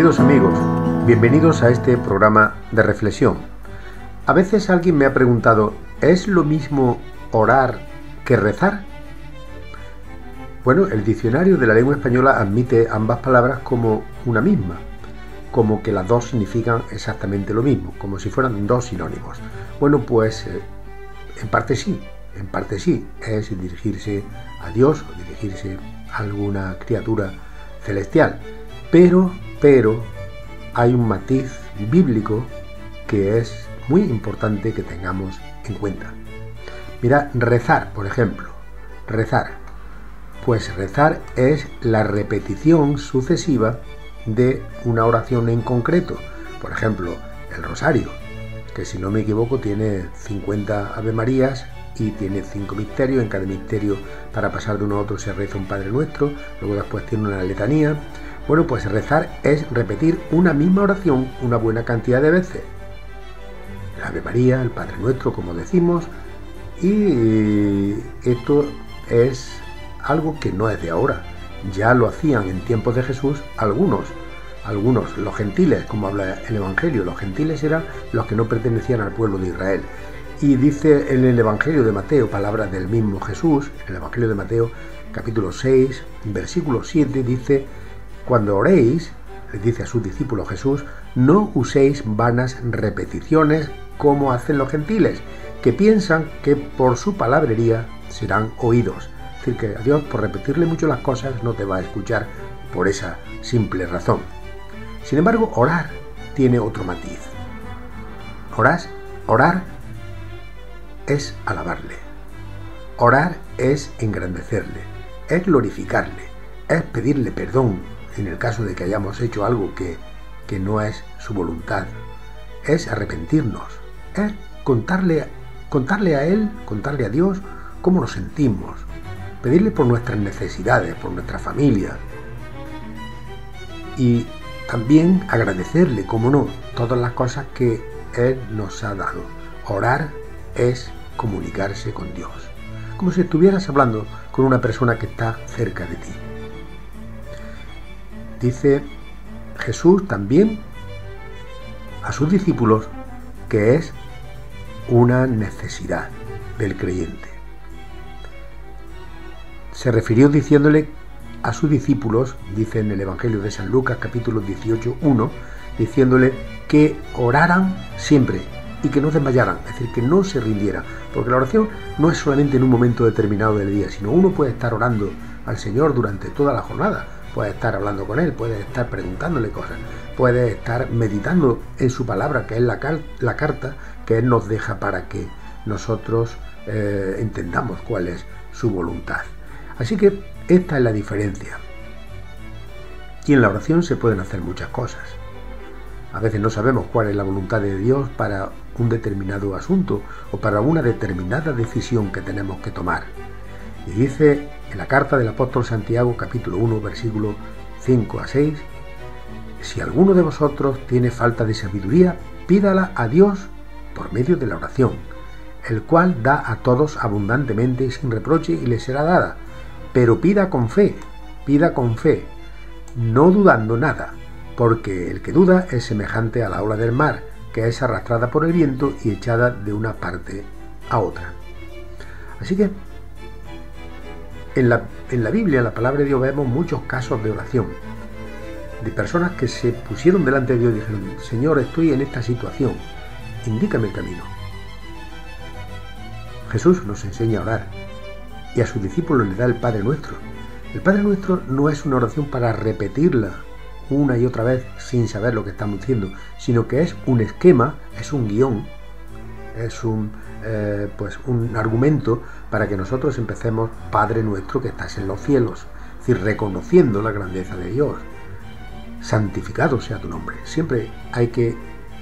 Queridos amigos, bienvenidos a este programa de reflexión. A veces alguien me ha preguntado, ¿es lo mismo orar que rezar? Bueno, el diccionario de la lengua española admite ambas palabras como una misma, como que las dos significan exactamente lo mismo, como si fueran dos sinónimos. Bueno, pues en parte sí, es dirigirse a Dios o dirigirse a alguna criatura celestial, pero hay un matiz bíblico que es muy importante que tengamos en cuenta. Mira, rezar, por ejemplo, pues rezar es la repetición sucesiva de una oración en concreto. Por ejemplo, el rosario, que si no me equivoco tiene 50 Ave Marías y tiene 5 misterios. En cada misterio, para pasar de uno a otro, se reza un Padre Nuestro, luego después tiene una letanía. Bueno, pues rezar es repetir una misma oración una buena cantidad de veces. El Ave María, el Padre Nuestro, como decimos, y esto es algo que no es de ahora. Ya lo hacían en tiempos de Jesús algunos, los gentiles, como habla el Evangelio. Los gentiles eran los que no pertenecían al pueblo de Israel. Y dice en el Evangelio de Mateo, palabras del mismo Jesús, en el Evangelio de Mateo, capítulo 6, versículo 7, dice: cuando oréis, les dice a sus discípulos Jesús, no uséis vanas repeticiones como hacen los gentiles, que piensan que por su palabrería serán oídos. Es decir, que a Dios, por repetirle mucho las cosas, no te va a escuchar por esa simple razón. Sin embargo, orar tiene otro matiz. Orar es alabarle. Orar es engrandecerle, es glorificarle, es pedirle perdón en el caso de que hayamos hecho algo que no es su voluntad, es arrepentirnos, es contarle a Él, contarle a Dios cómo nos sentimos, pedirle por nuestras necesidades, por nuestra familia, y también agradecerle, como no, todas las cosas que Él nos ha dado. Orar es comunicarse con Dios, como si estuvieras hablando con una persona que está cerca de ti. Dice Jesús también a sus discípulos que es una necesidad del creyente. Se refirió diciéndole a sus discípulos, dice en el Evangelio de San Lucas, capítulo 18, 1, diciéndole que oraran siempre y que no desmayaran, es decir, que no se rindieran, porque la oración no es solamente en un momento determinado del día, sino uno puede estar orando al Señor durante toda la jornada. Puedes estar hablando con Él, puedes estar preguntándole cosas, puedes estar meditando en su palabra, que es la carta que Él nos deja para que nosotros entendamos cuál es su voluntad. Así que esta es la diferencia. Y en la oración se pueden hacer muchas cosas. A veces no sabemos cuál es la voluntad de Dios para un determinado asunto o para una determinada decisión que tenemos que tomar. Y dice en la carta del apóstol Santiago, capítulo 1, versículo 5 a 6, si alguno de vosotros tiene falta de sabiduría, pídala a Dios por medio de la oración, el cual da a todos abundantemente y sin reproche y le será dada. Pero pida con fe, no dudando nada, porque el que duda es semejante a la ola del mar, que es arrastrada por el viento y echada de una parte a otra. Así que en la Biblia, en la palabra de Dios, vemos muchos casos de oración, de personas que se pusieron delante de Dios y dijeron: Señor, estoy en esta situación, indícame el camino. Jesús nos enseña a orar y a sus discípulos les da el Padre Nuestro. El Padre Nuestro no es una oración para repetirla una y otra vez sin saber lo que estamos diciendo, sino que es un esquema, es un guión, es un argumento para que nosotros empecemos: Padre Nuestro que estás en los cielos, es decir, reconociendo la grandeza de Dios. Santificado sea tu nombre. Siempre hay que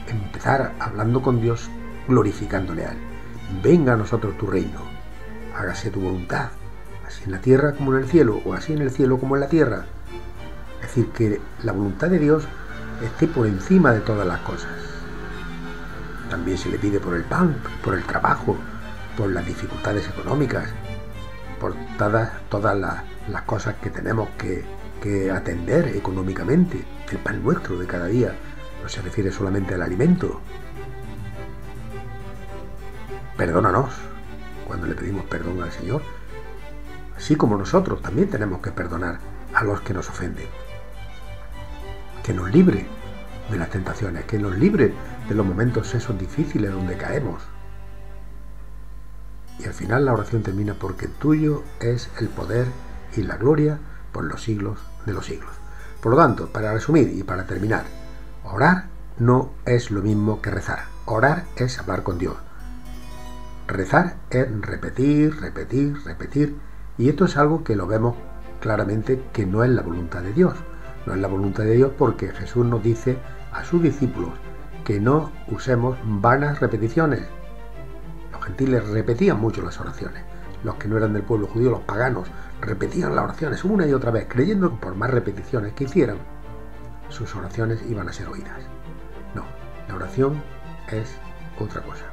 empezar hablando con Dios, glorificándole a Él. Venga a nosotros tu reino, hágase tu voluntad, así en la tierra como en el cielo, o así en el cielo como en la tierra. Es decir, que la voluntad de Dios esté por encima de todas las cosas. También se le pide por el pan, por el trabajo, por las dificultades económicas, por todas las cosas que tenemos que que atender económicamente. El pan nuestro de cada día no se refiere solamente al alimento. Perdónanos cuando le pedimos perdón al Señor, así como nosotros también tenemos que perdonar a los que nos ofenden. Que nos libre de las tentaciones, que nos libre de los momentos esos difíciles donde caemos. Y al final la oración termina: porque tuyo es el poder y la gloria por los siglos de los siglos. Por lo tanto, para resumir y para terminar, orar no es lo mismo que rezar. Orar es hablar con Dios. Rezar es repetir, repetir, repetir. Y esto es algo que lo vemos claramente que no es la voluntad de Dios. No es la voluntad de Dios, porque Jesús nos dice a sus discípulos que no usemos vanas repeticiones. Los gentiles repetían mucho las oraciones. Los que no eran del pueblo judío, los paganos, repetían las oraciones una y otra vez, creyendo que por más repeticiones que hicieran, sus oraciones iban a ser oídas. No, la oración es otra cosa.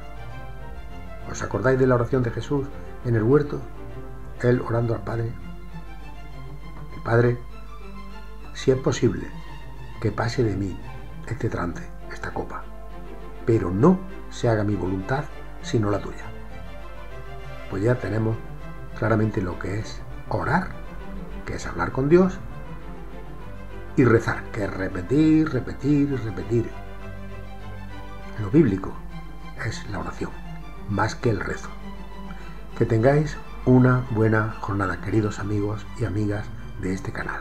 ¿Os acordáis de la oración de Jesús en el huerto? Él orando al Padre: el Padre, si es posible, que pase de mí este trance, esta copa, pero no se haga mi voluntad sino la tuya. Pues ya tenemos claramente lo que es orar, que es hablar con Dios, y rezar, que es repetir, repetir y repetir. Lo bíblico es la oración, más que el rezo. Que tengáis una buena jornada, queridos amigos y amigas de este canal.